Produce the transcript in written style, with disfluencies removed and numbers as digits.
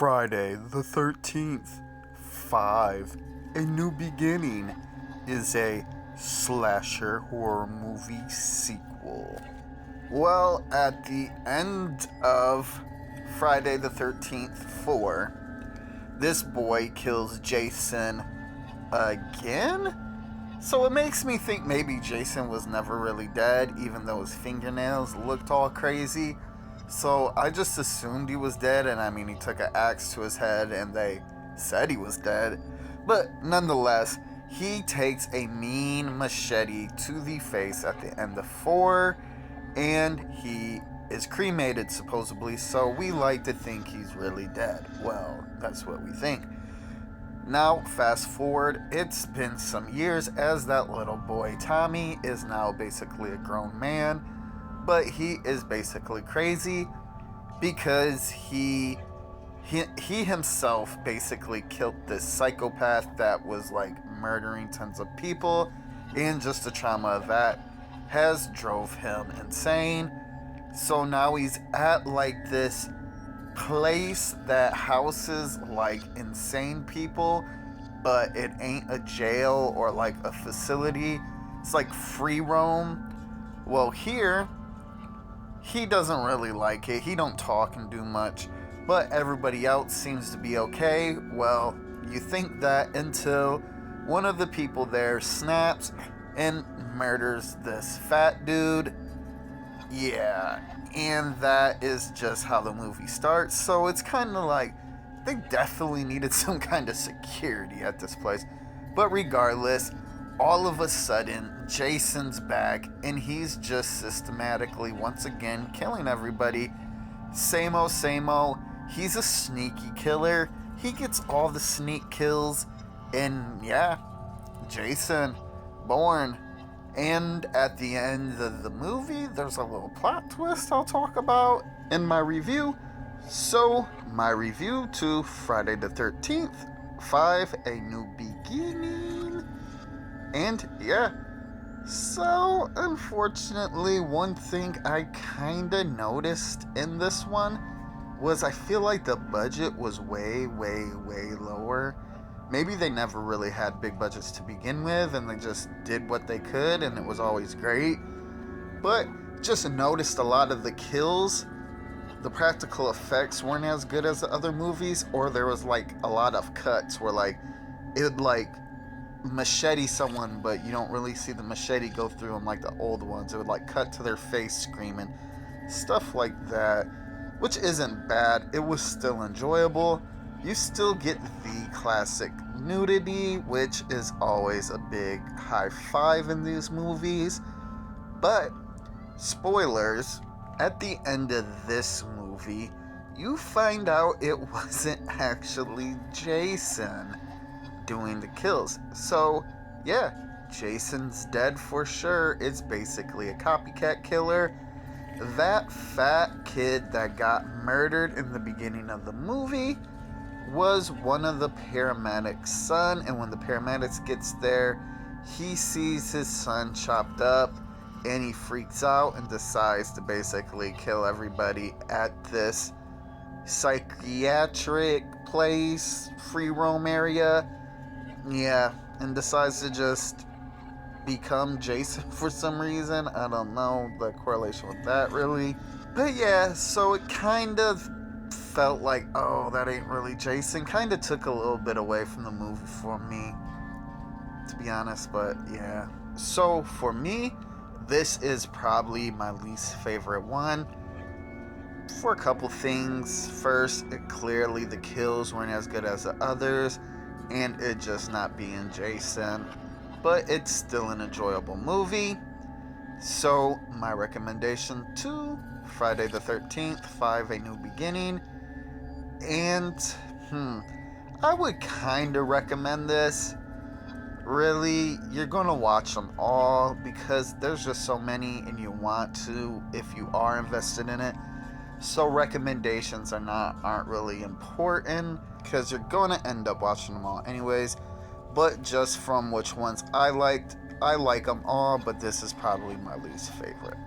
Friday the 13th, 5, A New Beginning is a slasher horror movie sequel. Well, at the end of Friday the 13th 4, this boy kills Jason again? So it makes me think maybe Jason was never really dead, even though his fingernails looked all crazy. So I just assumed he was dead, and I mean, he took an axe to his head and they said he was dead. But nonetheless, he takes a mean machete to the face at the end of 4, and he is cremated supposedly, so we like to think he's really dead. Well, that's what we think. Now, fast forward, it's been some years as that little boy Tommy is now basically a grown man, but he is basically crazy because he himself basically killed this psychopath that was like murdering tons of people, and just the trauma of that has drove him insane. So now he's at like this place that houses like insane people, but it ain't a jail or like a facility. It's like free roam. Well, here he doesn't really like it. He don't talk and do much, but everybody else seems to be okay. Well, you think that until one of the people there snaps and murders this fat dude. Yeah, and that is just how the movie starts. So it's kind of like they definitely needed some kind of security at this place. But regardless, all of a sudden, Jason's back, and he's just systematically, once again, killing everybody. Same old, same old. He's a sneaky killer. He gets all the sneak kills, and yeah, Jason, born. And at the end of the movie, there's a little plot twist I'll talk about in my review. So, my review to Friday the 13th, 5, A New Beginning. And yeah, so unfortunately, one thing I kinda noticed in this one was I feel like the budget was way lower. Maybe they never really had big budgets to begin with, and they just did what they could, and it was always great. But just noticed a lot of the kills, the practical effects weren't as good as the other movies, or there was like a lot of cuts where like it would like machete someone, but you don't really see the machete go through them like the old ones. It would like cut to their face screaming, stuff like that, which isn't bad. It was still enjoyable. You still get the classic nudity, which is always a big high five in these movies. But, spoilers, at the end of this movie, you find out it wasn't actually Jason doing the kills. So, yeah, Jason's dead for sure. It's basically a copycat killer. That fat kid that got murdered in the beginning of the movie was one of the paramedics' son, and when the paramedics gets there, he sees his son chopped up, and he freaks out and decides to basically kill everybody at this psychiatric place, free roam area. Yeah, and decides to just become Jason for some reason. I don't know the correlation with that really. But yeah, so it kind of felt like, oh, that ain't really Jason. Kind of took a little bit away from the movie for me, to be honest, but yeah. So for me, this is probably my least favorite one for a couple things. First, clearly the kills weren't as good as the others, and it just not being Jason, but it's still an enjoyable movie. So my recommendation to Friday the 13th, 5, A New Beginning. And I would kind of recommend this. Really, you're gonna watch them all because there's just so many, and you want to if you are invested in it. So recommendations aren't really important because you're gonna end up watching them all anyways. But just from which ones I like them all, but this is probably my least favorite.